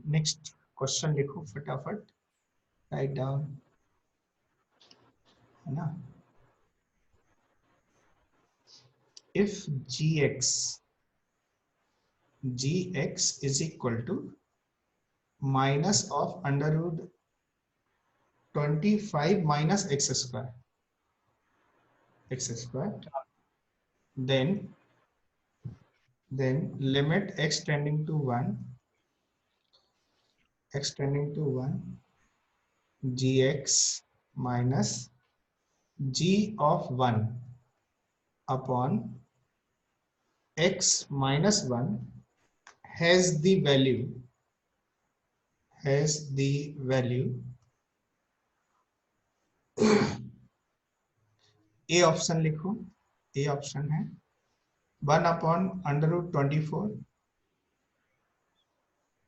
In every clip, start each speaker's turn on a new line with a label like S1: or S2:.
S1: Next question लिखो फटाफट, right down, है ना। If gx is equal to minus of under root 25 minus x square, then limit x tending to 1 gx minus g of 1 upon x minus 1 has the value A option लिखो, A option है 1 upon under root 24,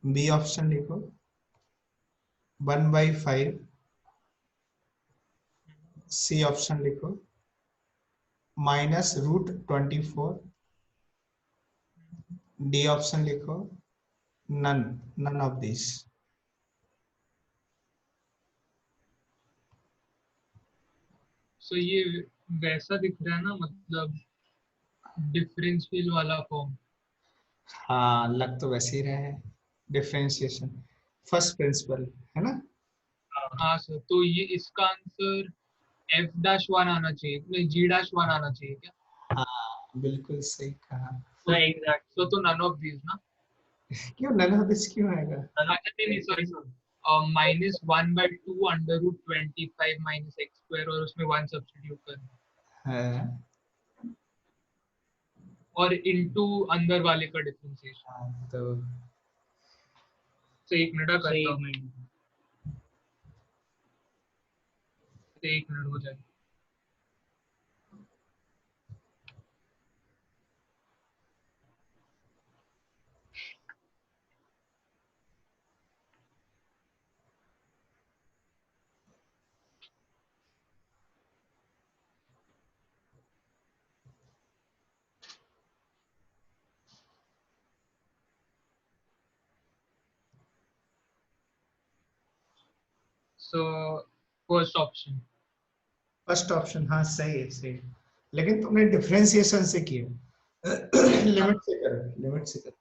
S1: B option लिखो 1/5, C option लिखो minus root 24, D option लिखो none of this.
S2: So ये वैसा दिख रहा है ना, मतलब डिफरेंशियल वाला फॉर्म।
S1: हाँ, लग तो वैसे ही रहा है, डिफरेंशिएशन फर्स्ट प्रिंसिपल, है ना।
S2: हाँ सर, तो ये इसका आंसर f'1 आना चाहिए, नहीं g'1 आना चाहिए क्या?
S1: हाँ, बिल्कुल सही कहा।
S2: तो एग्जैक्ट, तो नन ऑफ दिस ना।
S1: क्यों नन ऑफ दिस क्यों आएगा?
S2: नहीं sorry sir, -1/2 under root 25 minus x square, और उसमें 1 सब्स्टिट्यूट करना
S1: हाँ,
S2: और इनटू अंदर वाले का डिफरेंशिएशन।
S1: तो
S2: एक मिनट करता हूँ मैं, 1 मिनट हो जाएगा। So first option.
S1: First option, हाँ सही है, सही है। लेकिन तुमने डिफरेंशिएशन से किया, लिमिट से करो, लिमिट से करो।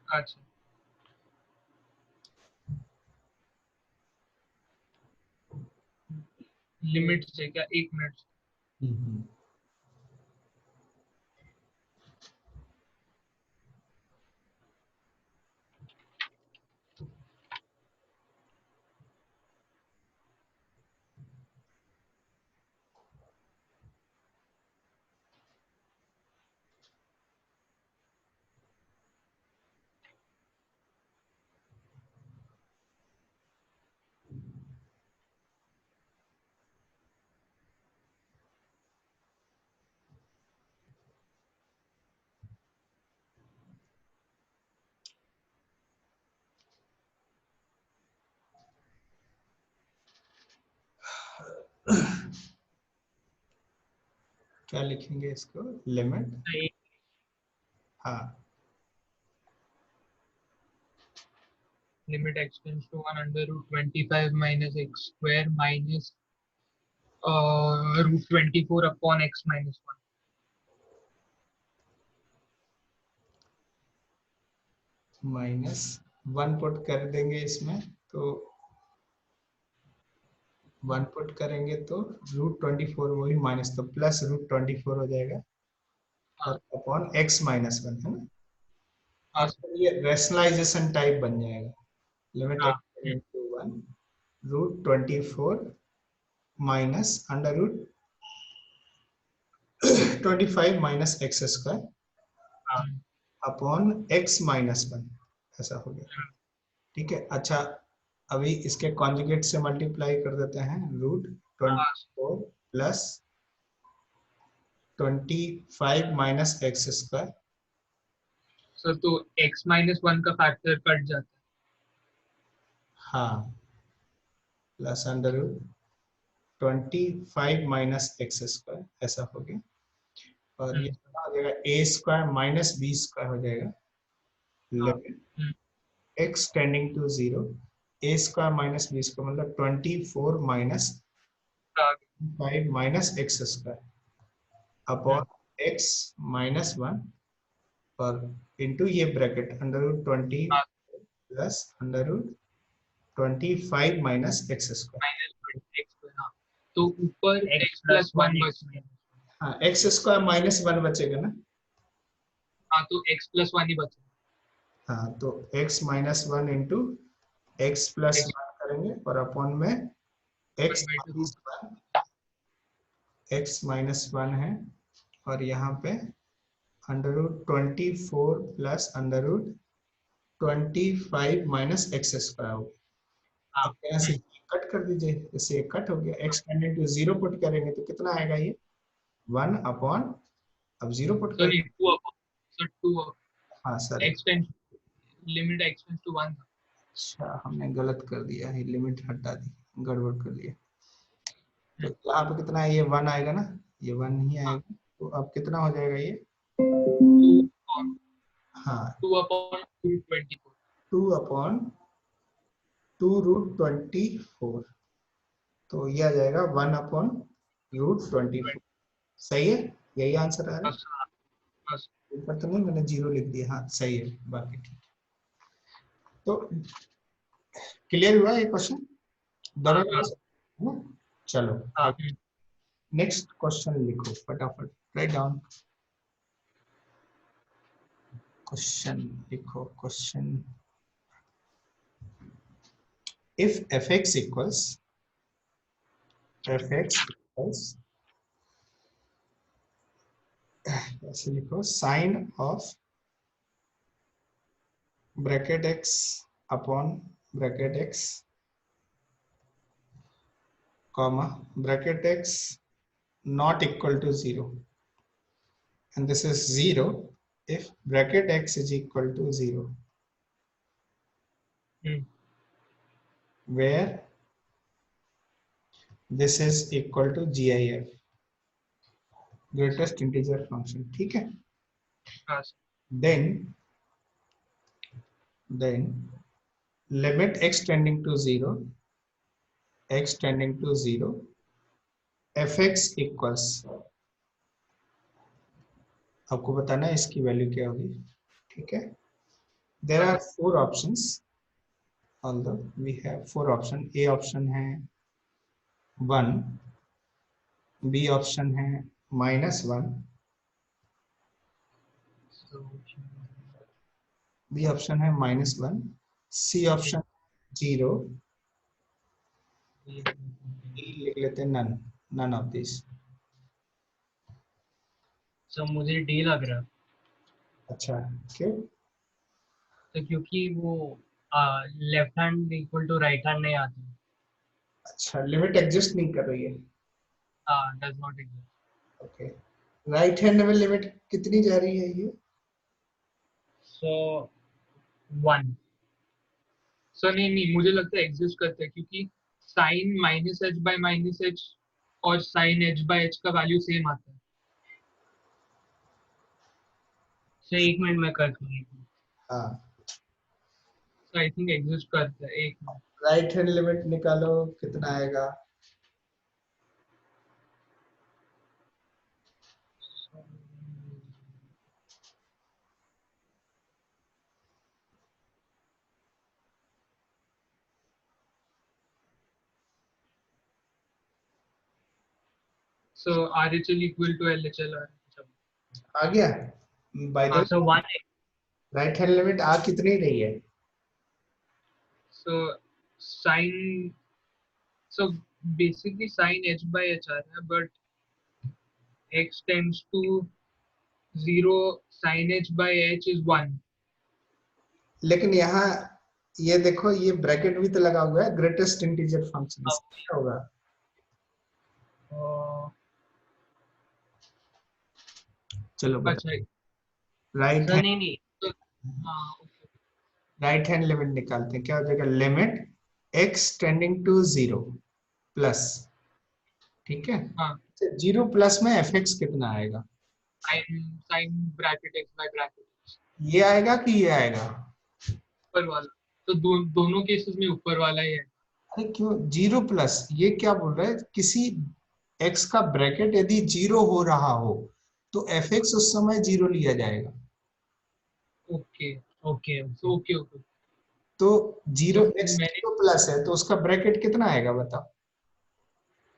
S2: अच्छा, लिमिट से क्या? 1 मिनट।
S1: क्या लिखेंगे इसको, लिमिट, हाँ
S2: limit x tends to 1 under root 25 minus x square minus root 24 upon x minus 1।
S1: Minus 1 put कर देंगे इसमें, तो 1 पुट करेंगे तो रूट 24, वही माइनस, तो प्लस रूट 24 हो जाएगा और अपॉन x माइनस 1, है ना। और फिर ये रैशनलाइजेशन टाइप बन जाएगा, limit x into 1 root 24 minus under root 25 minus x square upon x minus 1, ऐसा हो गया। ठीक है, अच्छा अभी इसके कॉन्जुगेट से मल्टीप्लाई कर देते हैं, root 24 plus 25 minus x square.
S2: Sir तो x माइनस 1 का फैक्टर कट जाता है।
S1: हाँ, plus under root 25 minus x square, ऐसा हो गया। और ये हो जाएगा a square minus B square हो जाएगा, limit x tending to 0 a square minus b square मतलब 24 minus 5 minus x square upon x minus 1 और इनटू ये bracket under root 20 plus under root 25 minus x square.
S2: तो ऊपर x plus 1 बच गया।
S1: हाँ x स्क्वायर माइनस 1 बचेगा ना।
S2: हाँ तो x प्लस 1 ही बचेगा।
S1: हाँ तो x minus 1 into x plus 1 करेंगे और अपॉन में x माइनस 1 है और यहाँ पे under root 24 plus under root 25 minus x square हो गया। अब यहाँ से कट कर दीजिए, इससे कट हो गया। x टेंडिंग टू 0 पुट करेंगे तो कितना आएगा ये 1 अपॉन, अब 0 पुट
S2: तो
S1: कर,
S2: नहीं 2 अपॉन 2
S1: हाँ sir
S2: x tends limit x tends to 1 था।
S1: अच्छा हमने गलत कर दिया है, लिमिट हटा दी, गड़बड़ कर दिया। तो यहाँ पे कितना है, ये 1 आएगा ना, ये 1 ही आएगा। तो अब कितना हो जाएगा ये
S2: 2
S1: हाँ
S2: 2 अपॉन 24
S1: 2 अपॉन 2 रूट 24, तो ये आ जाएगा 1 अपॉन रूट 24। सही है, यही आंसर आ रहा है।
S2: बस
S1: ऊपर तो नहीं मैंने 0 लिख दिया, हाँ सही है, बाकी ठीक है। तो क्लियर हुआ ये क्वेश्चन दोनों है ना? चलो नेक्स्ट क्वेश्चन लिखो फटाफट, राइट डाउन क्वेश्चन लिखो। क्वेश्चन, if fx equals ऐसे लिखो sine of bracket x upon bracket x comma bracket x not equal to 0 and this is 0 if bracket x is equal to 0 where this is equal to GIF greatest integer function। ठीक है, then limit x tending to 0 fx equals, आपको बताना है इसकी value क्या होगी। ठीक है, there are 4 options, although we have 4 option. A option है 1, बी ऑप्शन है -1, बी ऑप्शन है -1, सी ऑप्शन 0, डी लिख लेते हैं नन ऑफ दिस।
S2: सो मुझे डी लग रहा है।
S1: अच्छा क्यों?
S2: तो क्योंकि वो left hand equal to right hand नहीं आती।
S1: अच्छा लिमिट एग्जिस्ट नहीं कर रही है।
S2: Does not exist.
S1: Okay, right hand में लिमिट कितनी जा रही है ये?
S2: सो 1। सो नहीं मुझे लगता है एग्जिस्ट करता है क्योंकि साइन -h/-h और साइन h/h का वैल्यू सेम आता है। सो 1 मिनट में करता हूँ।
S1: हाँ
S2: सो आई थिंक एग्जिस्ट करता है। 1 मिनट।
S1: राइट हैंड लिमिट निकालो कितना आएगा?
S2: So RHL equal to LHL
S1: आ गया by the
S2: so 1।
S1: Right hand limit आ कितनी रही है?
S2: So sine so basically sine h/h आ रहा है but x tends to 0 sin h/h is 1।
S1: लेकिन यहाँ ये देखो ये ब्रैकेट भी तो लगा हुआ है, ग्रेटेस्ट इंटीजर फंक्शन क्या होगा? चलो
S2: अच्छा
S1: राइट हैंड,
S2: नहीं
S1: राइट हैंड लिमिट निकालते हैं, क्या हो जाएगा? Limit x tending to 0 plus, ठीक है, 0 प्लस में fx कितना आएगा?
S2: Sine bracket x by bracket
S1: ये आएगा कि ये आएगा?
S2: ऊपर वाला तो दोनों केसेस में ऊपर वाला ही है।
S1: अरे क्यों 0+, ये क्या बोल रहा है, किसी x का ब्रैकेट यदि 0 हो रहा हो तो fx उस समय 0 लिया जाएगा।
S2: Okay okay okay okay.
S1: तो
S2: तो
S1: 0x
S2: मैंने
S1: 0+ है तो उसका ब्रैकेट कितना आएगा बताओ।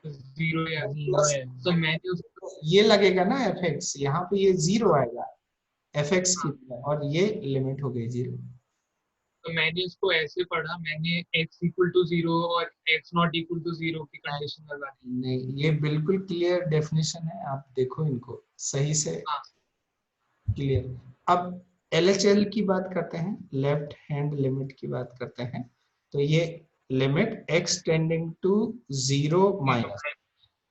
S2: जीरो या
S3: जीरो है।
S2: तो मैंने उसको
S1: तो ये लगेगा ना fx, यहाँ पे ये 0 आएगा fx की
S2: हाँ,
S1: तरह, और ये लिमिट हो गई 0।
S2: तो मैंने उसको ऐसे पढ़ा, मैंने x इक्वल टू जीरो और x not equal to zero की कंडीशन लगा दी।
S1: नहीं, ये बिल्कुल क्लियर डेफिनेशन है, आप देखो इनको सही से
S2: हाँ
S1: क्लियर। अब LHL की बात करते हैं, लेफ्ट हैंड लिमिट की बात करते हैं। तो ये limit x tending to 0 minus,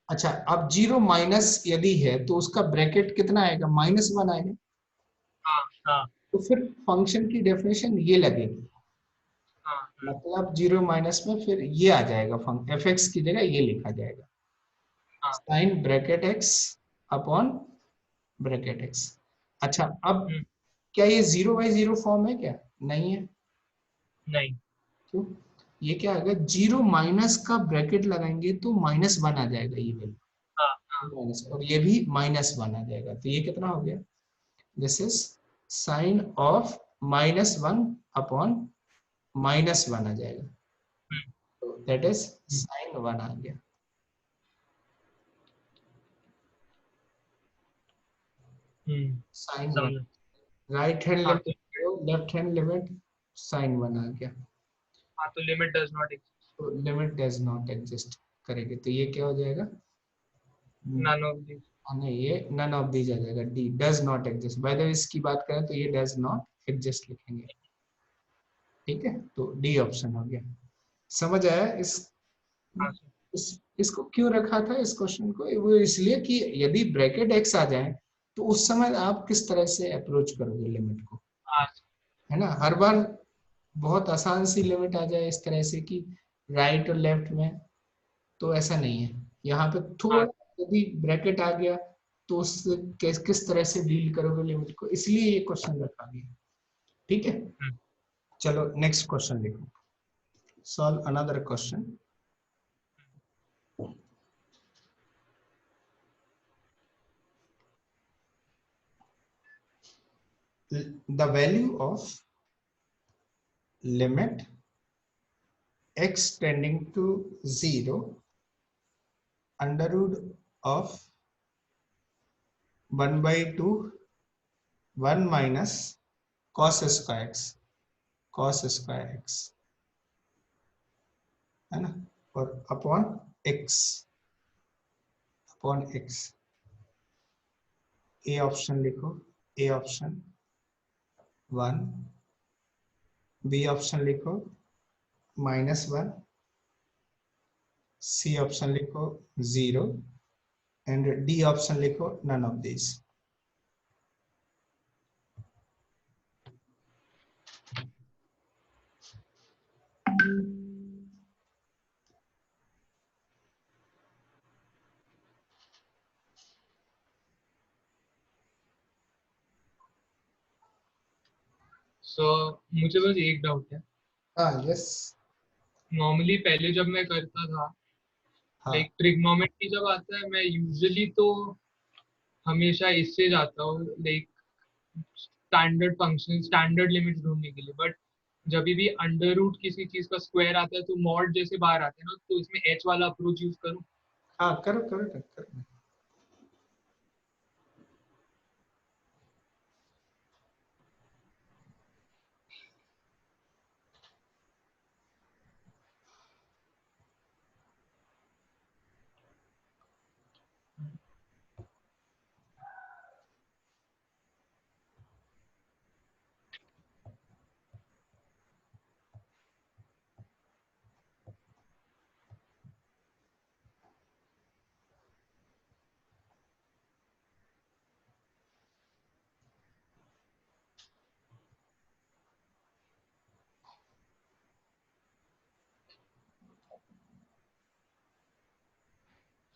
S1: अच्छा अब 0 माइनस यदि है तो उसका ब्रैकेट कितना आएगा, -1 आएगा।
S2: हाँ हाँ
S1: तो फिर फंक्शन की डेफिनेशन ये लगेगी,
S2: हाँ
S1: मतलब 0 माइनस में फिर ये आ जाएगा, fx की जगह ये लिखा जाएगा,
S2: हाँ।
S1: Sine bracket x upon bracket x। अच्छा अब
S2: हम्म,
S1: क्या ये 0/0 फॉर्म है क्या, नहीं है।
S2: नहीं।
S1: क्यों, ये क्या आएगा, 0 माइनस का ब्रैकेट लगाएंगे तो -1 आ जाएगा ये वैल्यू,
S2: हाँ हाँ
S1: माइनस, और ये भी -1 आ जाएगा, तो ये कितना हो गया, this is sine of -1 upon -1 आ जाएगा,
S2: हम्म,
S1: तो दैट इज साइन 1 आ गया। साइन 1,
S2: समझ।
S1: राइट हैंड
S2: हाँ
S1: लिमिट,
S2: तो
S1: लेफ्ट हैंड लिमिट, साइन 1 आ गया।
S2: हाँ तो लिमिट डज नॉट एग्जिस्ट।
S1: तो लिमिट डज नॉट एग्जिस्ट करेंगे तो ये क्या हो जाएगा,
S2: नन ऑफ दिस।
S1: नहीं ये नन ऑफ दीज आ जाएगा, D does not exist. By the way इसकी बात करें तो ये डज नॉट एग्जिस्ट लिखेंगे, ठीक है, तो डी ऑप्शन हो गया। समझ आया
S2: हाँ सर।
S1: इसको क्यों रखा था इस क्वेश्चन को, वो इसलिए कि यदि ब्रैकेट एक्स आ जाए तो उस समय आप किस तरह से अप्रोच करोगे लिमिट को,
S2: हाँ
S1: है ना। हर बार बहुत आसान सी लिमिट आ जाए इस तरह से कि राइट और लेफ्ट में, तो ऐसा नहीं है। यहाँ पे थोड़ा
S2: हाँ।
S1: यदि ब्रैकेट आ गया तो उससे किस तरह से डील करोगे लिमिट को, इसलिए ये क्वेश्चन रखा गया, ठीक है।
S2: हम्म,
S1: चलो नेक्स्ट क्वेश्चन लिखो, solve another question. The value of limit x tending to 0 under root of 1/2 1 minus cos square x, cos square x, है ना, और अपॉन x, अपॉन x। ए ऑप्शन लिखो, ए ऑप्शन 1, बी ऑप्शन लिखो -1, सी ऑप्शन लिखो 0, and D option लिखो none of this.
S2: सो मुझे बस एक डाउट है।
S1: हाँ यस,
S2: नॉर्मली पहले जब मैं करता था,
S1: हाँ
S2: लाइक ट्रिग्नोमेट्री जब आता है, मैं यूजुअली तो हमेशा इससे जाता हूँ, like standard function standard limits ढूंढने के लिए। बट जब भी अंडर रूट किसी चीज का स्क्वायर आता है तो मॉड जैसे बाहर आते हैं ना, तो इसमें एच वाला अप्रोच यूज करूँ।
S1: हाँ, करो करो करो करो।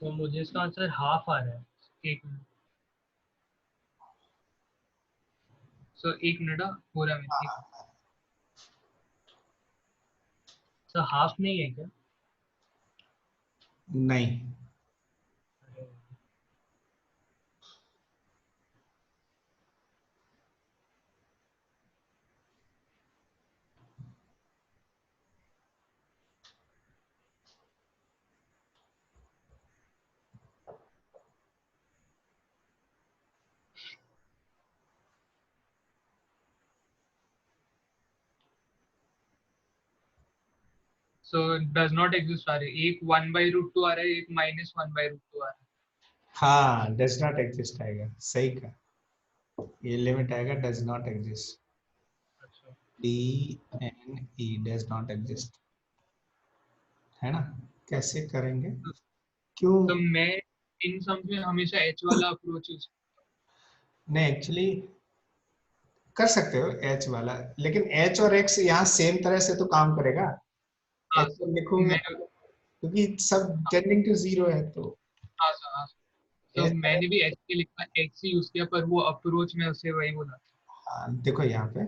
S2: तो मुझे इसका आंसर हाफ आ रहा है। एक मिनट। सो एक मिनट, हाँ, हो रहा है। सर हाफ नहीं है क्या?
S1: नहीं,
S2: सो डज नॉट एग्जिस्ट आ रहे, एक 1/√2 आ रहा है, एक -1/√2 आ रहा
S1: हाँ डज नॉट एग्जिस्ट आएगा, सही का, ये लिमिट आएगा डज नॉट एग्जिस्ट,
S2: है। अच्छा,
S1: D N E does not exist, है ना? कैसे करेंगे? क्यों?
S2: तो मैं इन सम में हमेशा एच वाला अप्रोच यूज।
S1: नहीं एक्चुअली कर सकते हो एच वाला, लेकिन एच और एक्स यहाँ सेम तरह से तो काम करेगा।
S2: हाँ
S1: एच
S2: सर,
S1: तो लिखूंगा
S2: मैं
S1: क्योंकि सब टेंडिंग टू जीरो है, तो
S2: हाँ सर, हाँ सर। तो
S1: एच,
S2: मैंने भी एच के लिखा, एक्स ही यूज किया, पर वो अप्रोच में उसे वही बोला।
S1: देखो यहाँ पे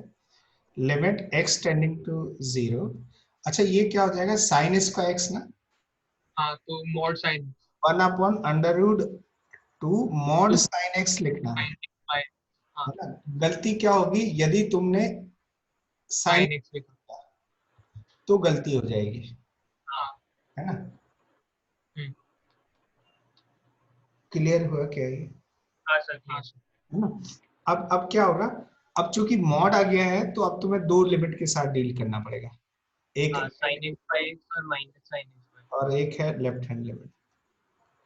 S1: limit x tending to zero. अच्छा ये क्या हो जाएगा, साइन इसका एक्स ना,
S2: हाँ, तो mod sine
S1: 1/√2 mod
S2: to
S1: sine x लिखना
S2: हाँ,
S1: है ना? गलती क्या होगी यदि तुमने साइन
S2: साइन एक्स लिखा।
S1: तो गलती हो जाएगी,
S2: हाँ।
S1: है ना?
S2: हम्म,
S1: क्लियर हुआ क्या ये?
S2: हाँ सर, हाँ सर।
S1: है ना? अब क्या होगा, अब चूंकि मॉड आ गया है तो अब तुम्हें दो लिमिट के साथ डील करना पड़ेगा, एक
S2: हाँ, साइन एक्स बाई एक्स और माइनस साइन एक्स बाई।
S1: और एक है लेफ्ट हैंड लिमिट।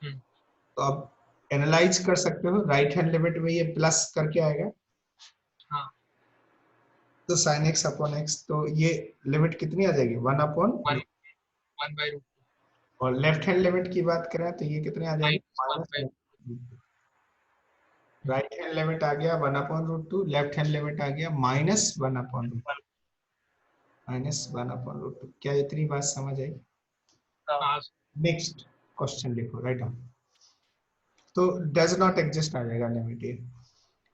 S2: हम्म,
S1: तो अब एनालाइज कर सकते हो, राइट हैंड लिमिट में ये प्लस करके आएगा,
S2: हाँ,
S1: तो साइन एक्स अपॉन एक्स, तो ये लिमिट कितनी आ जाएगी, 1/,
S2: 1/√2
S1: और लेफ्ट हैंड लिमिट की बात करें तो ये कितने आ जाएगी,
S2: minus one
S1: minus.
S2: By
S1: right hand limit आ गया 1/√2, लेफ्ट हैंड लिमिट आ गया -1/√2, -1/√2। क्या इतनी बात समझ आई?
S2: हाँ
S1: नेक्स्ट क्वेश्चन लिखो, राइट डाउन। तो डज नॉट एग्जिस्ट आ जाएगा लिमिट ये।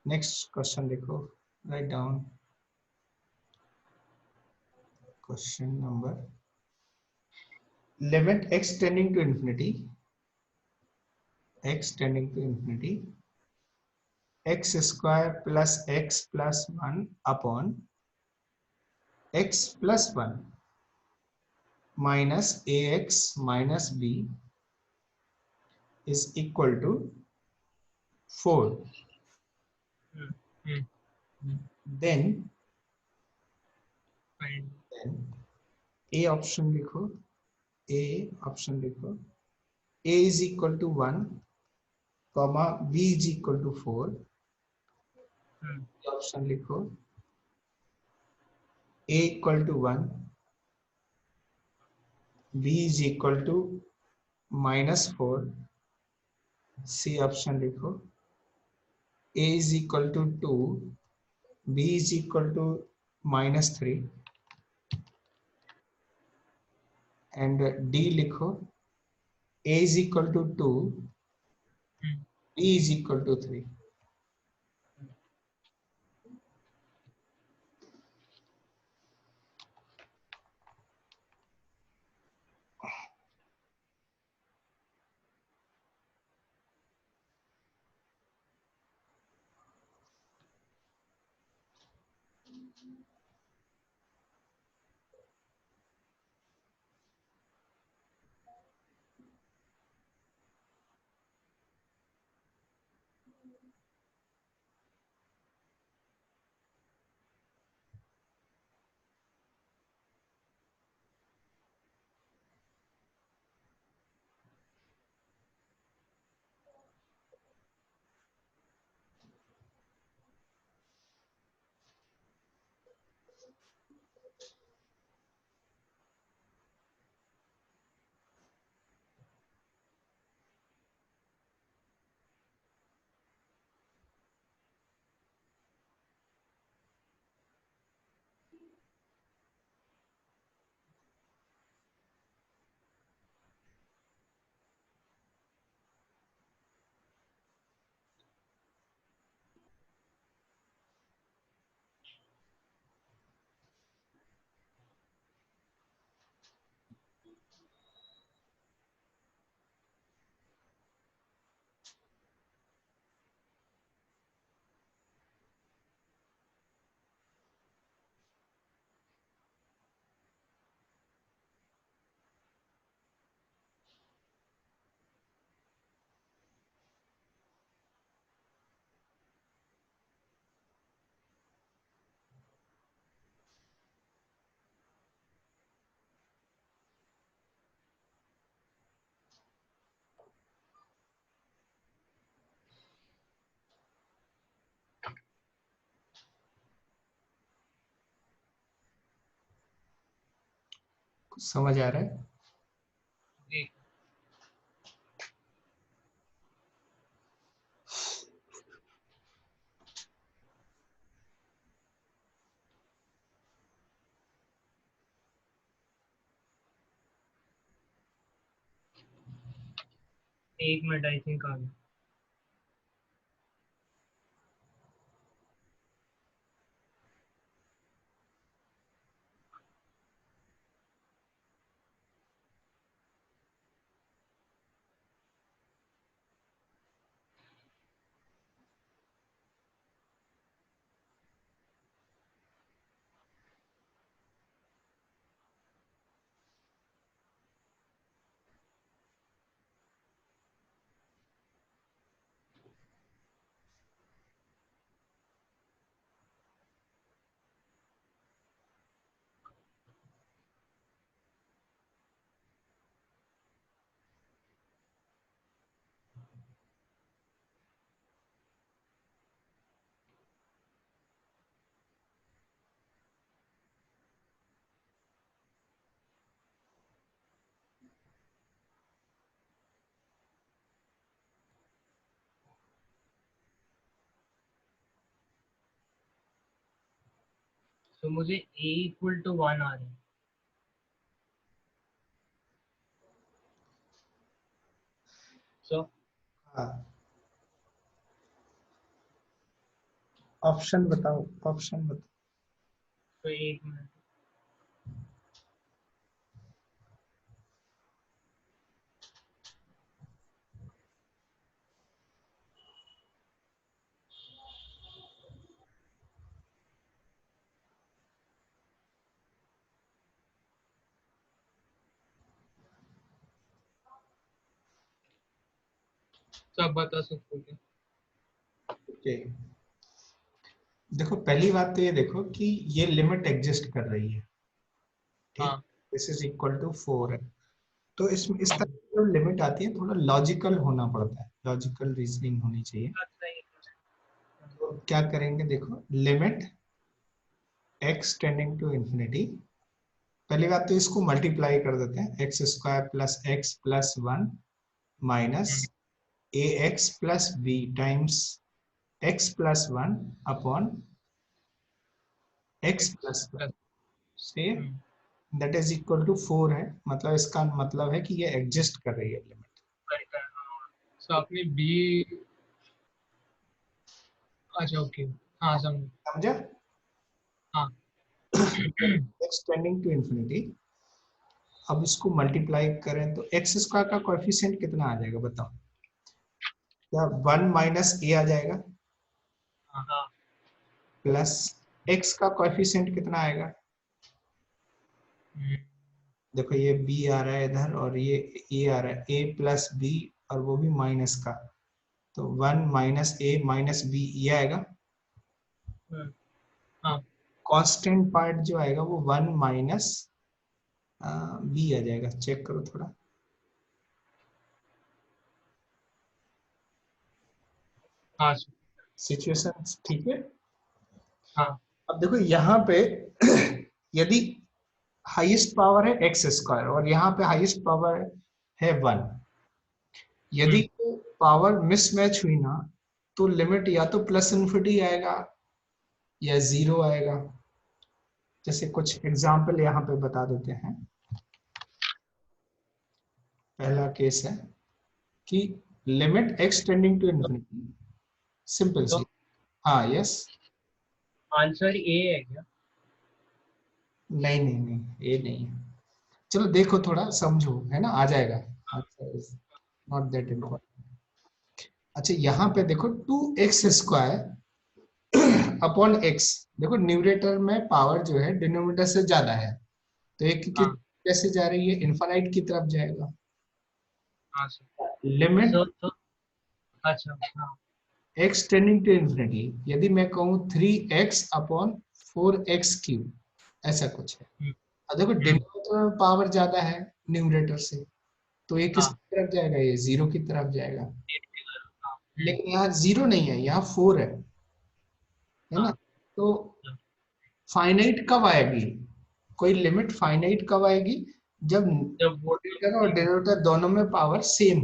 S1: नेक्स्ट क्वेश्चन लिखो, right down. Question number, limit x tending to infinity, x tending to infinity, x square plus x plus 1 upon x plus 1 minus ax minus b is equal to 4,
S2: hmm, hmm,
S1: then
S2: fine।
S1: then a option लिखो, a option लिखो, a is equal to 1 comma b is equal to 4,
S2: hmm,
S1: option लिखो, a equal to 1, b is equal to -4, c option लिखो, a is equal to 2, b is equal to -3, and d लिखो, a is equal to 2,
S2: hmm.
S1: b is equal to 3। समझ आ रहा है?
S2: जी। एक minute, I think आ गया। तो मुझे a इक्वल टू 1 आ रहा है। सो
S1: हाँ, ऑप्शन बताओ, ऑप्शन बताओ।
S2: तो एक मिनट। तो आप बता सकते हो क्या?
S1: ओके, देखो पहली बात तो ये देखो कि ये लिमिट एग्जिस्ट कर रही है, ठीक।
S2: हाँ।
S1: दिस इज इक्वल टू 4 है, तो इसमें इस तरह
S2: हम्म,
S1: की जो लिमिट आती है थोड़ा लॉजिकल होना पड़ता है, लॉजिकल रीजनिंग होनी चाहिए।
S2: बात सही है।
S1: तो क्या करेंगे, देखो limit x tending to infinity, पहली बात तो इसको मल्टीप्लाई कर देते हैं, x square plus x plus 1 minus
S2: hmm,
S1: a x plus b times x plus 1 upon x
S2: x
S1: plus 1
S2: plus.
S1: से
S2: hmm,
S1: that is equal to 4 है, मतलब इसका मतलब है कि ये एग्जिस्ट कर रही है लिमिट।
S2: करता है, हाँ। तो आपने b। अच्छा, ओके। हाँ, समझ।
S1: समझा?
S2: हाँ।
S1: एक्स टेंडिंग टू इंफिनिटी, अब इसको मल्टीप्लाई करें तो एक्स स्क्वायर का कोएफिशिएंट कितना आ जाएगा बताओ? क्या 1 माइनस ए आ जाएगा,
S2: हाँ।
S1: प्लस एक्स का कोएफिशिएंट कितना आएगा?
S2: हम्म,
S1: देखो ये b आ रहा है इधर और ये a आ रहा है, a प्लस बी, और वो भी माइनस का, तो 1 माइनस ए माइनस बी ये आएगा।
S2: हम्म, हाँ।
S1: कांस्टेंट पार्ट जो आएगा वो 1 माइनस बी आ जाएगा, चेक करो थोड़ा।
S2: हाँ।
S1: सिचुएशन ठीक है?
S2: हाँ।
S1: अब देखो यहाँ पे यदि हाईएस्ट पावर है एक्स स्क्वायर और यहाँ पे हाईएस्ट पावर है 1, यदि
S2: हम्म,
S1: पावर मिसमैच हुई ना तो लिमिट या तो प्लस इन्फिनिटी आएगा या जीरो आएगा। जैसे कुछ एग्जाम्पल यहाँ पे बता देते हैं। पहला केस है कि limit x tending to infinity, simple
S2: तो
S1: सी। हाँ यस।
S2: आंसर ए है क्या?
S1: नहीं नहीं नहीं, ये नहीं है। चलो देखो थोड़ा समझो, है ना, आ जाएगा। Answer is not that important. अच्छा यहाँ पे देखो 2x स्क्वायर अपॉन एक्स, देखो न्यूमरेटर में पावर जो है डिनोमिनेटर से ज्यादा है, तो एक की
S2: हाँ।
S1: कैसे जा रही है, इनफाइनाइट की तरफ जाएगा।
S2: हाँ सर।
S1: लिमिट
S2: तो अच्छा, हाँ।
S1: x टेंडिंग टू इंफिनिटी, यदि मैं कहूँ 3x अपॉन 4x क्यूब, ऐसा कुछ है।
S2: हम्म,
S1: अब देखो
S2: हम्म,
S1: डिनोमिनेटर में पावर ज्यादा है न्यूमरेटर से, तो ये किस
S2: हाँ।
S1: तरफ जाएगा, ये जीरो की तरफ जाएगा।
S2: एट की तरफ, हाँ।
S1: लेकिन यहाँ जीरो नहीं है, यहाँ 4 है ना।
S2: हाँ।
S1: तो फाइनाइट कब आएगी, कोई लिमिट फाइनाइट कब आएगी, जब
S2: जब वो
S1: न्यूमरेटर और डिनोमिनेटर दोनों में पावर सेम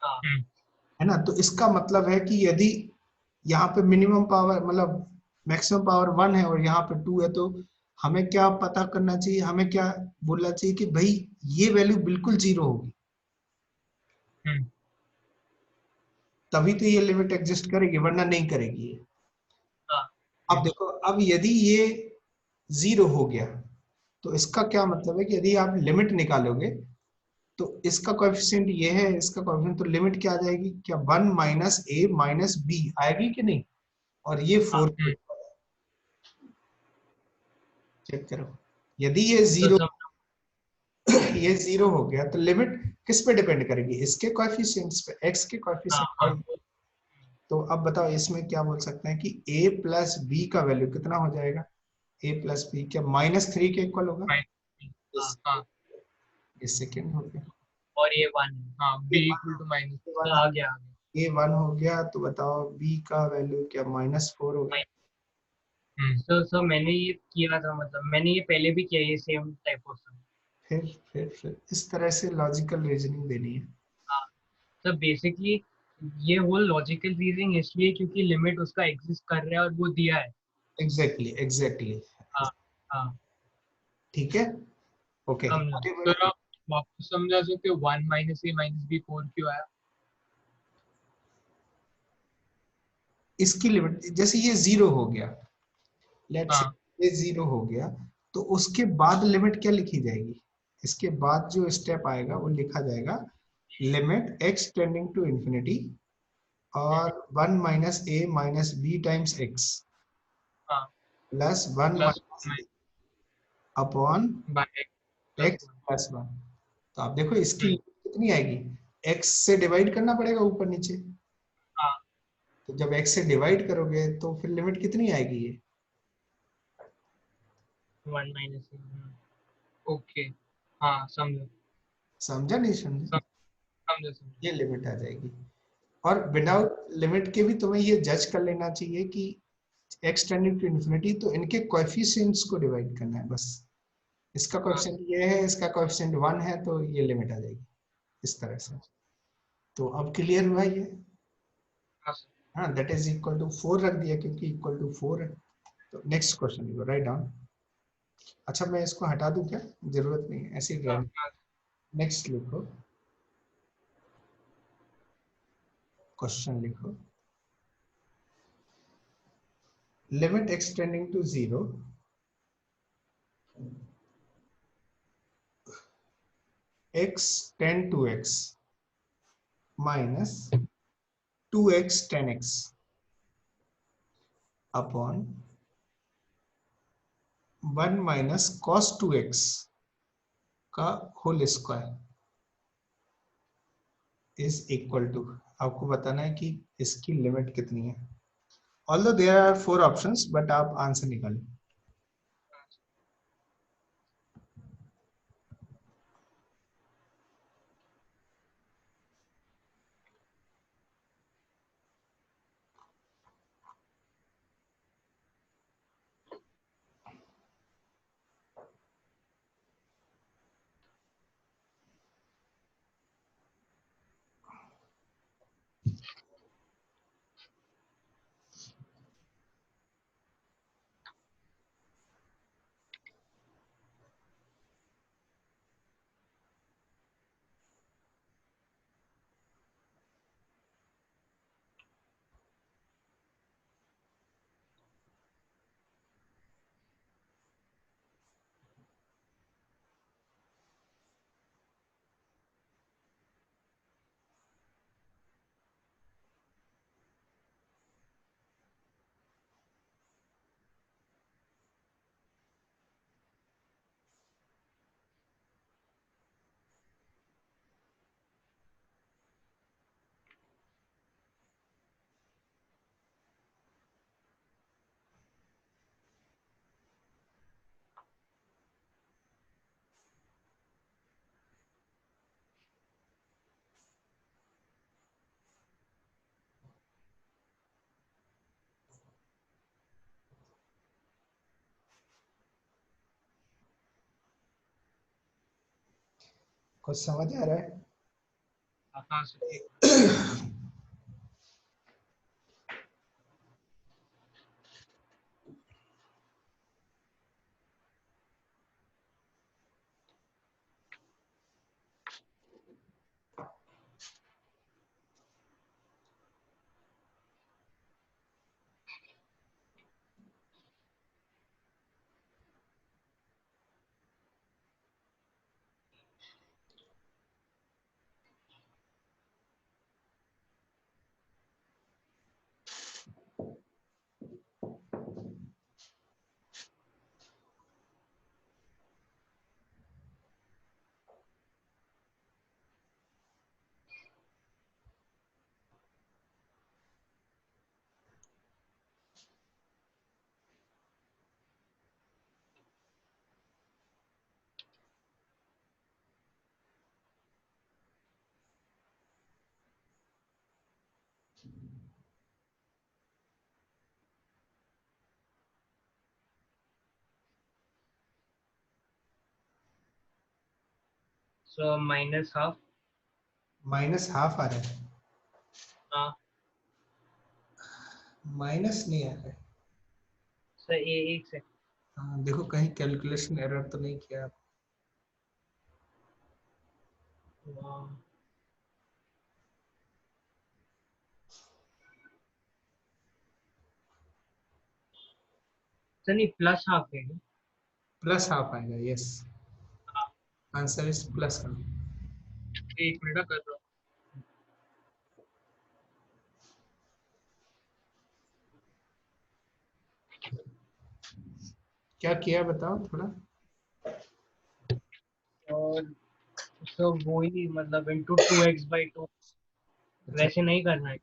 S2: हाँ
S1: है ना, तो इसका मतलब है कि यदि यहाँ पे मिनिमम पावर मतलब मैक्सिमम पावर 1 है और यहाँ पे 2 है, तो हमें क्या पता करना चाहिए, हमें क्या बोलना चाहिए कि भाई ये वैल्यू बिल्कुल जीरो होगी, तभी तो ये लिमिट एग्जिस्ट करेगी, वरना नहीं करेगी ये।
S2: हाँ
S1: अब देखो, अब यदि ये जीरो हो गया तो इसका क्या मतलब है कि यदि आप लिमिट निकालोगे तो इसका कोएफिशिएंट ये है, इसका कोएफिशिएंट, तो लिमिट क्या आ जाएगी, क्या 1 माइनस ए माइनस बी आएगी कि नहीं, और ये 4 चेक करो, यदि ये
S2: तो
S1: जीरो
S2: सब
S1: ये जीरो हो गया तो लिमिट किस पे डिपेंड करेगी, इसके कोएफिशिएंट्स पे, x के
S2: हाँ
S1: कोएफिशिएंट।
S2: हाँ
S1: तो अब बताओ इसमें क्या बोल सकते हैं कि a प्लस बी का वैल्यू कितना हो जाएगा, a प्लस बी क्या -3 के इक्वल होगा,
S2: हाँ
S1: इस
S2: हाँ
S1: इस सेकंड हो गया,
S2: और ये 1 है हाँ
S1: a
S2: b
S1: one
S2: equal to minus
S1: one
S2: आ गया आ गया
S1: a 1 हो गया, तो बताओ b का वैल्यू क्या -4 होगा।
S2: तो मैंने ये किया था, मतलब मैंने ये पहले भी किया, ये सेम टाइप ऑफ सम।
S1: फिर इस तरह से लॉजिकल रीजनिंग देनी है।
S2: हाँ तो बेसिकली ये होल लॉजिकल रीजनिंग इसलिए क्योंकि लिमिट उसका एग्जिस्ट कर रहा है और वो दिया है।
S1: एग्जैक्टली एग्जैक्टली,
S2: हाँ हाँ
S1: ठीक है, ओके
S2: समझा।
S1: आगे
S2: तो
S1: बढ़े।
S2: आप वापस समझा सो कि 1 माइनस ए माइनस बी 4 क्यों आया।
S1: इसकी लिमिट जैसे ये जीरो हो गया, लेट्स
S2: हाँ
S1: ये जीरो हो गया, तो उसके बाद लिमिट क्या लिखी जाएगी, इसके बाद जो स्टेप आएगा वो लिखा जाएगा limit x tending to infinity और 1 minus A minus B times x
S2: हाँ
S1: plus 1
S2: plus
S1: minus upon
S2: by plus
S1: x
S2: 1।
S1: Plus 1। तो आप देखो इसकी लिमिट कितनी आएगी, x से डिवाइड करना पड़ेगा ऊपर नीचे,
S2: हाँ
S1: तो जब x से डिवाइड करोगे तो फिर लिमिट कितनी आएगी ये,
S2: 1 माइनस ए। ओके हाँ समझा
S1: समझा नहीं समझा,
S2: समझा समझा।
S1: ये लिमिट आ जाएगी। और विदाउट लिमिट के भी तुम्हें ये जज कर लेना चाहिए कि x टेंडिंग टू इंफिनिटी, तो इनके कोएफिशिएंट्स को डिवाइड करना है बस, इसका
S2: हाँ
S1: कोएफिशिएंट ये है, इसका कोएफिशिएंट 1 है, तो ये लिमिट आ जाएगी इस तरह से। तो अब क्लियर हुआ ये,
S2: हाँ
S1: हाँ, दैट इज इक्वल टू 4 रख दिया क्योंकि इक्वल टू 4 है। तो नेक्स्ट क्वेश्चन लिखो, राइट डाउन। अच्छा मैं इसको हटा दूं क्या, जरूरत नहीं है, ऐसे ही
S2: हाँ
S1: रहने। नेक्स्ट लिखो, क्वेश्चन लिखो, limit x tending to 0 x tend to x minus 2x 10x upon 1 minus cos 2x का whole square is equal to, आपको बताना है कि इसकी लिमिट कितनी है। Although there are 4 options but आप आंसर निकालो। कुछ समझ आ रहा है?
S2: हाँ sir. So minus half.
S1: Minus half आ रहा है,
S2: हाँ
S1: माइनस नहीं आ रहा है।
S2: सर, ये एक सेकंड।
S1: हाँ देखो कहीं कैलकुलेशन एरर तो नहीं किया आप?
S2: सर नहीं, प्लस हाफ है क्या?
S1: प्लस हाफ आएगा, यस,
S2: हाँ,
S1: आंसर इज प्लस हाफ।
S2: एक मिनट कर रहा हूँ।
S1: क्या किया बताओ थोड़ा।
S2: और तो वो ही मतलब इंटू 2x/2,
S1: अच्छा,
S2: वैसे नहीं करना है।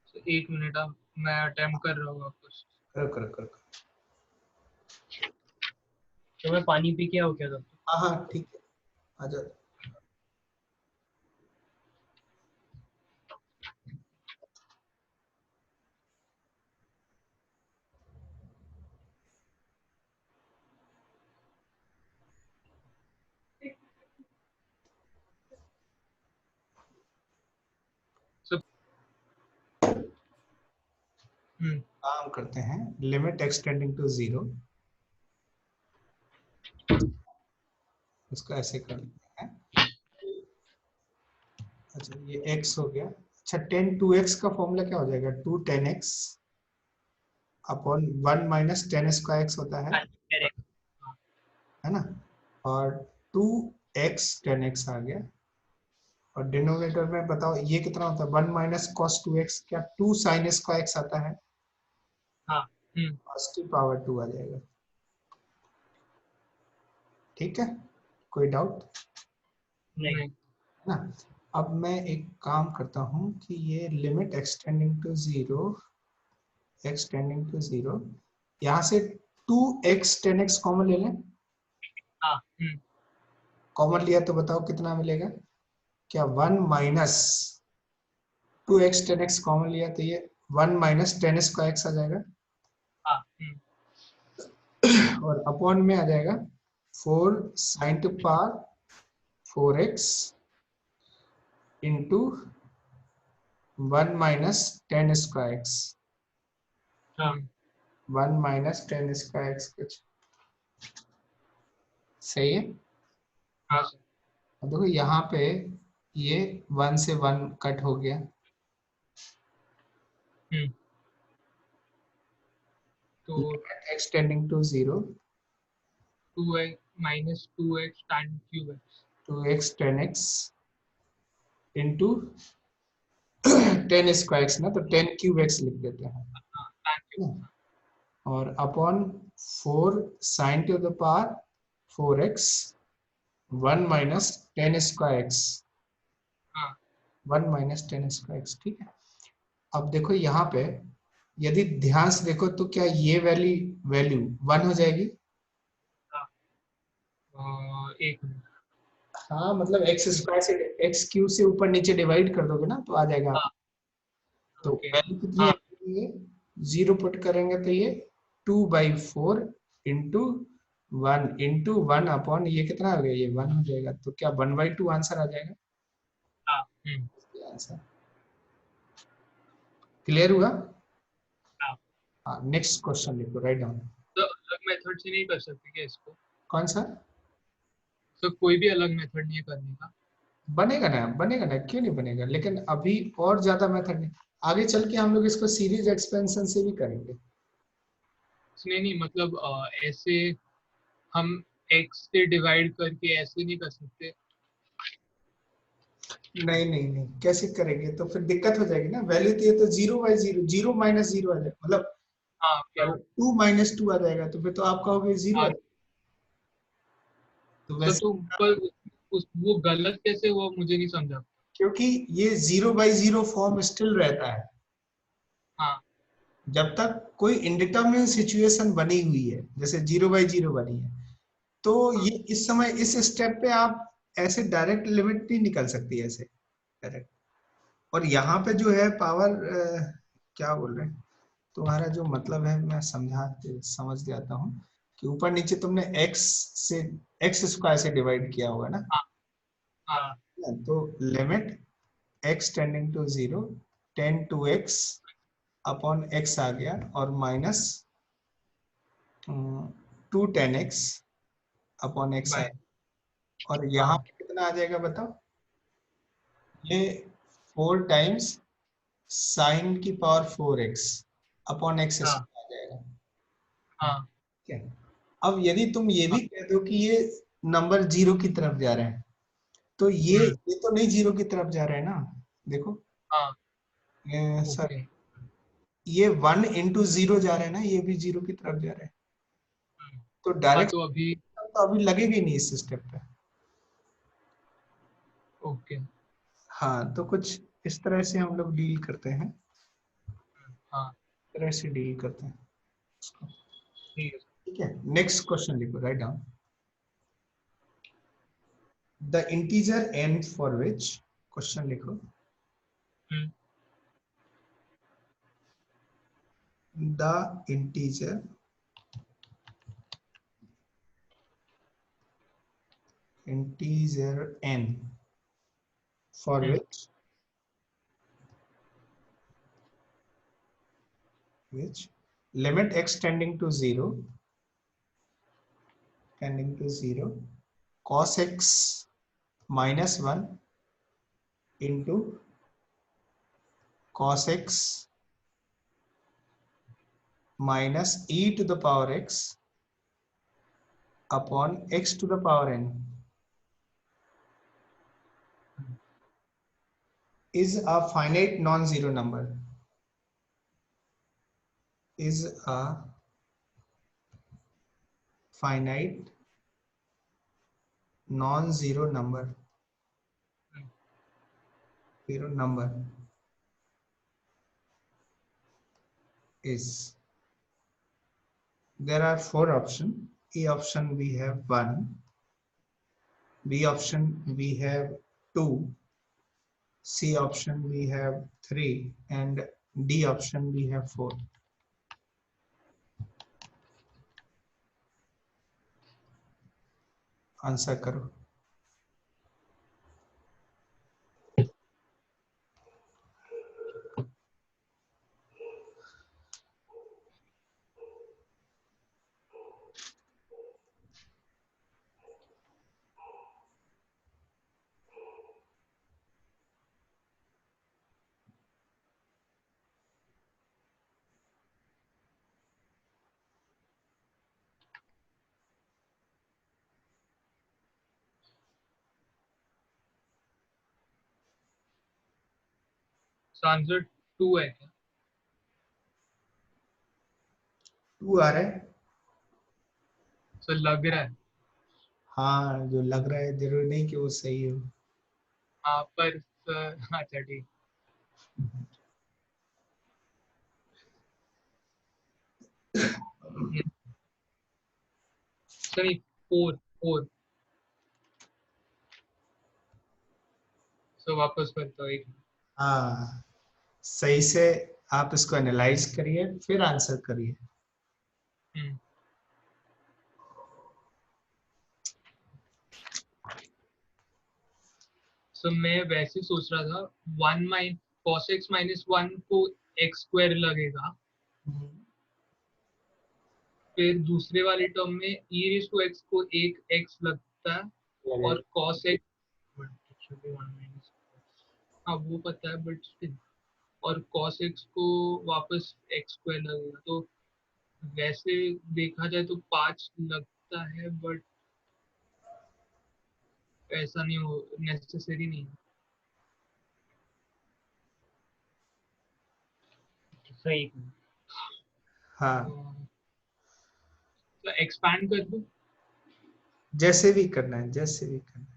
S2: So, एक मिनट, अब मैं अटेम्प्ट कर रहा हूँ वापस।
S1: करो करो करो।
S2: तो मैं पानी पी के आऊँ क्या तब?
S1: हाँ हाँ ठीक है, आ जाओ।
S2: सब।
S1: काम करते हैं, लिमिट एक्सटेंडिंग टू जीरो, इसको ऐसे कर लेते हैं। अच्छा ये x हो गया। अच्छा 10 2x का फॉर्मूला क्या हो जाएगा? 2 10x अपॉन 1 - 10 स्क्वायर x होता है ना, और 2x 10x आ गया। और डिनोमिनेटर में बताओ ये कितना होता है? 1 - cos 2x, क्या 2 sin² आता है?
S2: हाँ।
S1: cos की पावर 2 आ जाएगा। ठीक है, कोई डाउट
S2: नहीं।
S1: ना? अब मैं एक काम करता हूँ कि ये लिमिट एक्सटेंडिंग टू जीरो, यहाँ से 2x 10x कॉमन ले लें।
S2: हाँ।
S1: कॉमन लिया तो बताओ कितना मिलेगा? क्या 1 - 2x 10x कॉमन लिया तो ये 1 - 10 स्क्वायर x आ जाएगा,
S2: हाँ।
S1: और अपॉन में आ जाएगा 4 sin² 4x into 1 - 10 square x।
S2: हाँ।
S1: 1 - 10 स्क्वायर x कुछ सही है।
S2: हाँ सर।
S1: अब देखो यहाँ पे ये 1 से 1 कट हो गया,
S2: तो
S1: x tending to zero
S2: 2x - 2x tan³
S1: 2x 10x into 10 square x ना, तो 10³ x लिख देते हैं,
S2: हाँ, tan³।
S1: और अपॉन 4 sin⁴ 1 - 10 स्क्वायर x
S2: हाँ।
S1: 1 - 10 स्क्वायर x। ठीक है, अब देखो यहाँ पे यदि ध्यान से देखो तो क्या ये वैल्यू वैल्यू 1 हो जाएगी?
S2: एक मिनट।
S1: हाँ मतलब x² से x³ से ऊपर नीचे डिवाइड कर दोगे ना तो आ जाएगा।
S2: हाँ।
S1: तो
S2: Okay.
S1: वैल्यू कितनी
S2: हाँ
S1: आएगी? ये 0 पुट करेंगे तो ये 2/4 इंटू 1 अपॉन ये कितना हो गया? ये 1 हो जाएगा। तो क्या 1/2 आंसर आ जाएगा?
S2: हाँ
S1: आंसर क्लियर हुआ?
S2: हाँ।
S1: हाँ, नेक्स्ट क्वेश्चन लिखो, राइट डाउन।
S2: तो अलग मेथड से नहीं कर सकते क्या इसको?
S1: कौन सा?
S2: तो कोई भी अलग मेथड नहीं है करने का?
S1: बनेगा ना, क्यों नहीं बनेगा, लेकिन अभी और ज्यादा मेथड नहीं। आगे चल के हम लोग इसको सीरीज एक्सपेंशन से भी करेंगे।
S2: नहीं नहीं, मतलब ऐसे हम x से डिवाइड करके ऐसे नहीं कर सकते?
S1: नहीं नहीं नहीं, कैसे करेंगे? तो फिर दिक्कत हो जाएगी ना। वैल्यू तो ये तो 0/0, 0 माइनस 0 आ जाएगा, मतलब
S2: हाँ क्या?
S1: 2 - 2 आ जाएगा, तो फिर तो आप कहोगे 0 आ
S2: हाँ।
S1: जाएगा। तो
S2: तो
S1: वैसे,
S2: पर वो गलत कैसे हुआ, मुझे नहीं समझा।
S1: क्योंकि ये 0/0 फॉर्म स्टिल रहता है
S2: हाँ
S1: जब तक कोई इंडिटरमिनेट सिचुएशन बनी हुई है, जैसे 0/0 बनी है, तो
S2: हाँ
S1: ये इस समय इस स्टेप पे आप ऐसे डायरेक्ट लिमिट नहीं निकल सकती ऐसे डायरेक्ट। और यहाँ पे जो है पावर, क्या बोल रहे हैं, तुम्हारा जो मतलब है मैं समझ जाता हूँ कि ऊपर नीचे तुमने x से x² से डिवाइड किया होगा ना।
S2: हाँ हाँ
S1: तो limit x tending to 0 tan two x अपॉन x आ गया, और माइनस 2 10x अपॉन x आ
S2: बाय।
S1: गया। और यहाँ
S2: हाँ
S1: पे कितना आ जाएगा बताओ? ये 4 टाइम्स साइन की पावर 4x अपॉन x
S2: हाँ
S1: आ जाएगा।
S2: हाँ
S1: ठीक है। अब यदि तुम ये भी
S2: हाँ।
S1: कह दो कि ये नंबर 0 की तरफ जा रहे हैं, तो ये तो नहीं 0 की तरफ जा रहे हैं ना। देखो,
S2: हाँ
S1: सर,
S2: ओके।
S1: ये 1 × 0 जा रहे हैं ना, ये भी 0 की तरफ जा रहे हैं। तो
S2: हाँ
S1: डायरेक्ट
S2: तो अभी
S1: तो अभी लगेगा ही नहीं इस स्टेप पे।
S2: ओके।
S1: हाँ, तो कुछ इस तरह से हम लोग डील करते हैं,
S2: हाँ
S1: इस तरह से डील करते हैं उसको।
S2: ठीक है।
S1: ठीक है, नेक्स्ट क्वेश्चन लिखो, right down. The integer n for which, question लिखो,
S2: हम्म
S1: the integer n for
S2: hmm
S1: which limit x tending to 0 cos x minus 1 into cos x minus e to the power x upon x to the power n is a finite non-zero number, is a finite non-zero number,
S2: hmm.
S1: zero number is, there are 4 options. A option we have 1, B option we have 2, C option we have 3, and D option we have 4. Answer करो।
S2: So answer 2 है क्या?
S1: 2 आ रहा है।
S2: सो लग रहा है।
S1: हाँ, जो लग रहा है जरूरी नहीं कि वो सही हो।
S2: हाँ पर अच्छा ठीक। सही। 4 4। सो वापस करता हूँ एक।
S1: हाँ, सही से आप इसको एनालाइज करिए, फिर आंसर करिए।
S2: सो मैं वैसे सोच रहा था 1 cos x माइनस 1 को एक्स स्क्वायर लगेगा, फिर दूसरे वाले टर्म में e रेज टू x को एक x लगता है, और cos x हाँ वो पता है बट स्टिल, और cos x को वापस x स्क्वायर लगेगा, तो वैसे देखा जाए तो 5 लगता है, बट ऐसा नहीं हो, नेसेसरी नहीं है। सही।
S1: हाँ,
S2: तो एक्सपैंड कर दो।
S1: जैसे भी करना है, जैसे भी करना है।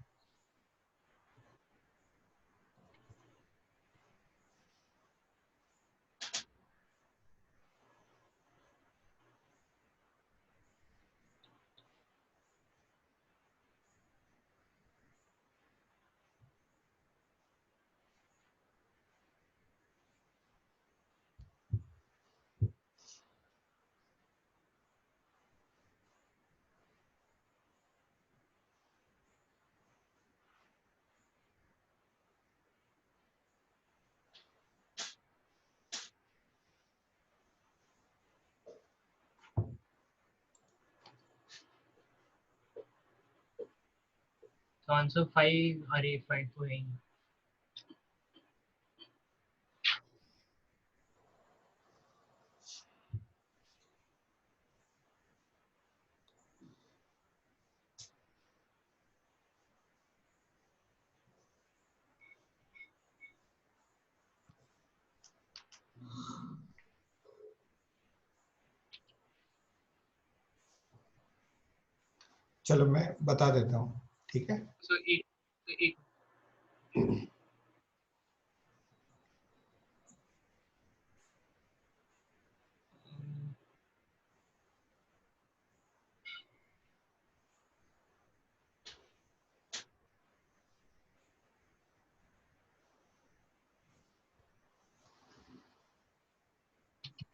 S2: तो आंसर 5, अरे 5 तो है ही।
S1: चलो मैं बता देता हूँ, ठीक है।
S2: सो एक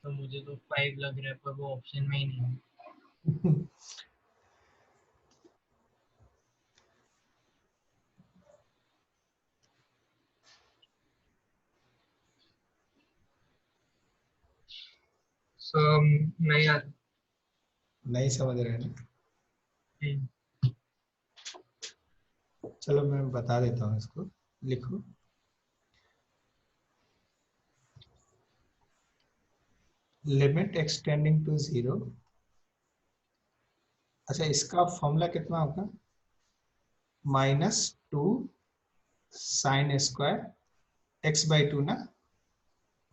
S2: तो मुझे तो 5 लग रहा है, पर वो ऑप्शन में ही नहीं है। सो नहीं यार।
S1: नहीं समझ रहे हैं ना? चलो मैं बता देता हूँ इसको, लिखो। Limit x tending to 0। अच्छा, इसका फॉर्मूला कितना होगा? -2 साइन स्क्वायर x/2 ना।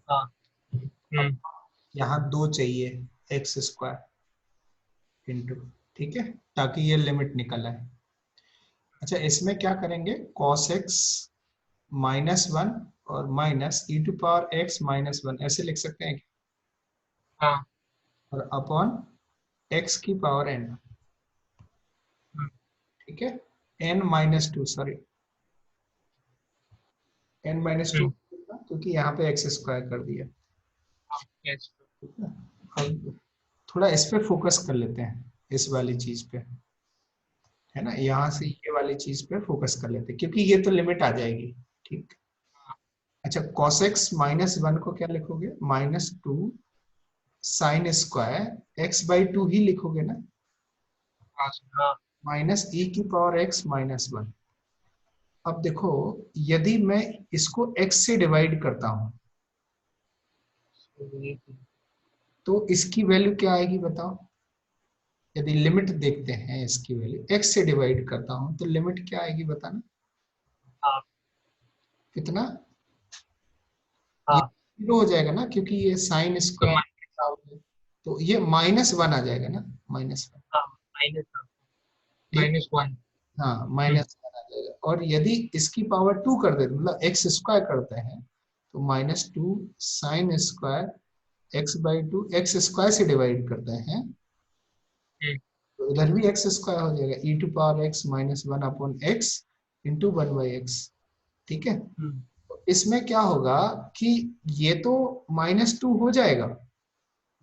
S2: हाँ।
S1: अब यहाँ 2 चाहिए, एक्स स्क्वायर इंटू, ठीक है, ताकि ये लिमिट निकल आए। अच्छा, इसमें क्या करेंगे? cos x -1 और माइनस e⁻x-1 ऐसे लिख सकते हैं क्या?
S2: हाँ।
S1: और अपॉन x की पावर n, ठीक है। n-2, सॉरी, n-2, क्योंकि यहाँ पे एक्स स्क्वायर कर दिया।
S2: यस।
S1: ठीक है? अब थोड़ा इस पे फोकस कर लेते हैं, इस वाली चीज पे, है ना। यहाँ से ये वाली चीज पे फोकस कर लेते हैं, क्योंकि ये तो लिमिट आ जाएगी, ठीक। अच्छा, cos x -1 को क्या लिखोगे? -2 साइन स्क्वायर x/2 ही लिखोगे ना,
S2: हाँ।
S1: -e⁻x-1। अब देखो, यदि मैं इसको x से डिवाइड करता हूं, तो इसकी वैल्यू क्या आएगी बताओ? यदि लिमिट देखते हैं, इसकी वैल्यू x से डिवाइड करता हूं तो लिमिट क्या आएगी बताना?
S2: हाँ।
S1: कितना? ये
S2: हाँ।
S1: 0 हो जाएगा ना, क्योंकि ये साइन
S2: तो
S1: स्क्वायर, तो ये -1 आ जाएगा ना, -1।
S2: माइनस
S1: ठीक।
S2: -1।
S1: हाँ, -1 आ जाएगा। और यदि इसकी पावर 2 कर देते, मतलब एक्स स्क्वायर करते हैं, तो -2 sine square x/2, x square से डिवाइड करते हैं, तो इधर भी एक्स स्क्वायर हो जाएगा, e⁻x-1 upon x into 1/x, ठीक है। इसमें क्या होगा कि ये तो -2 हो जाएगा,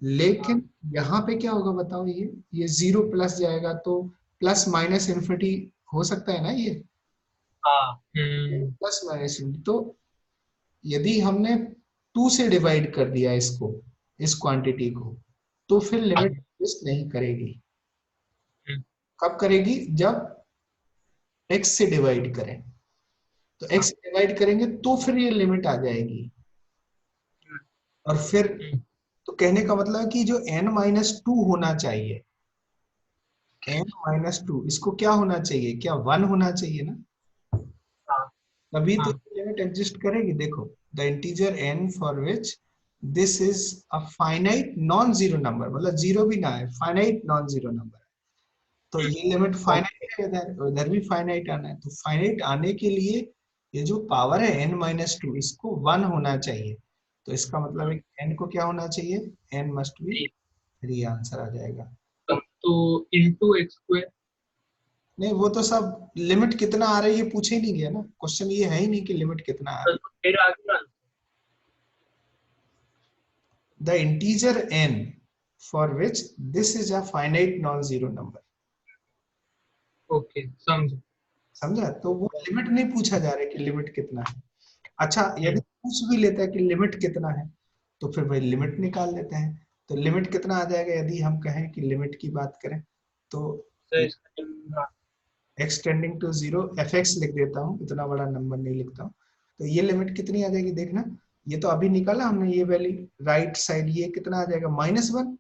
S1: लेकिन यहाँ पे क्या होगा बताओ, ये 0 प्लस जाएगा तो प्लस माइनस इन्फिनिटी हो सकता है ना, ये
S2: हाँ।
S1: Plus minus infinity. तो यदि हमने 2 से डिवाइड कर दिया इसको, इस क्वांटिटी को, तो फिर लिमिट एग्जिस्ट नहीं करेगी। कब करेगी? जब x से डिवाइड करें, तो x से डिवाइड करेंगे तो फिर ये लिमिट आ जाएगी। और फिर तो कहने का मतलब है कि जो n-2 होना चाहिए, n-2 इसको क्या होना चाहिए, क्या 1 होना चाहिए ना, तभी तो लिमिट एग्जिस्ट करेगी। देखो, the integer n for which this is a finite non zero number, मतलब जीरो भी ना है, फाइनाइट नॉन जीरो नंबर, तो ये लिमिट फाइनाइट है, उधर भी फाइनाइट आना है। तो फाइनाइट आने के लिए ये जो पावर है n-2 इसको 1 होना चाहिए। तो इसका मतलब है कि n को क्या होना चाहिए, n मस्ट बी 3, आंसर आ जाएगा।
S2: तो इंटू एक्स स्क्वायर।
S1: नहीं, वो तो सब लिमिट कितना आ रहा है ये पूछे ही नहीं गया ना, क्वेश्चन ये है ही नहीं कि लिमिट कितना आ रहा है।
S2: फिर आगे
S1: The integer n for which this is a finite non-zero number,
S2: okay समझो।
S1: समझा? तो वो लिमिट नहीं पूछा जा रहा है कि लिमिट कितना है। अच्छा, यदि पूछ भी लेता है कि लिमिट कितना है, तो फिर भाई लिमिट निकाल लेते हैं। तो लिमिट कितना आ जाएगा यदि हम कहें कि लिमिट की बात करें, तो
S2: तो इसका
S1: x टेंडिंग टू 0 fx लिख देता हूँ, इतना बड़ा नंबर नहीं लिखता हूँ। तो ये लिमिट कितनी आ जाएगी देखना, ये तो अभी निकाला हमने ये वैल्यू राइट साइड, ये कितना आ जाएगा, -1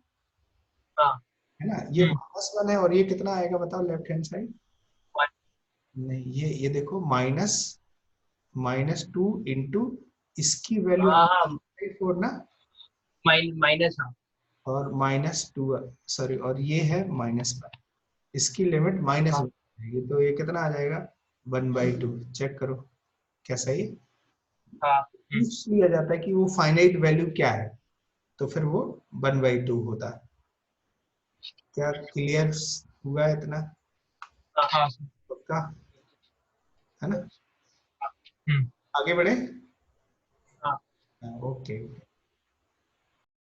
S2: हाँ।
S1: है ना, ये -1 है, और ये कितना आएगा बताओ लेफ्ट हैंड साइड,
S2: वन।
S1: नहीं ये देखो -2 इंटू इसकी वैल्यू
S2: हाँ हाँ
S1: 4 ना,
S2: माइनस हाँ।
S1: और -2, सॉरी, और ये है -1, इसकी लिमिट -1
S2: हाँ
S1: जाएगी, तो ये कितना आ जाएगा, 1/2। चेक करो क्या सही है।
S2: हाँ।
S1: पूछ लिया जाता है कि वो फाइनाइट वैल्यू क्या है, तो फिर वो 1/2 होता है। क्या क्लियर हुआ है इतना?
S2: हाँ हाँ।
S1: पक्का है ना?
S2: हम्म।
S1: आगे बढ़े।
S2: हाँ।
S1: ओके।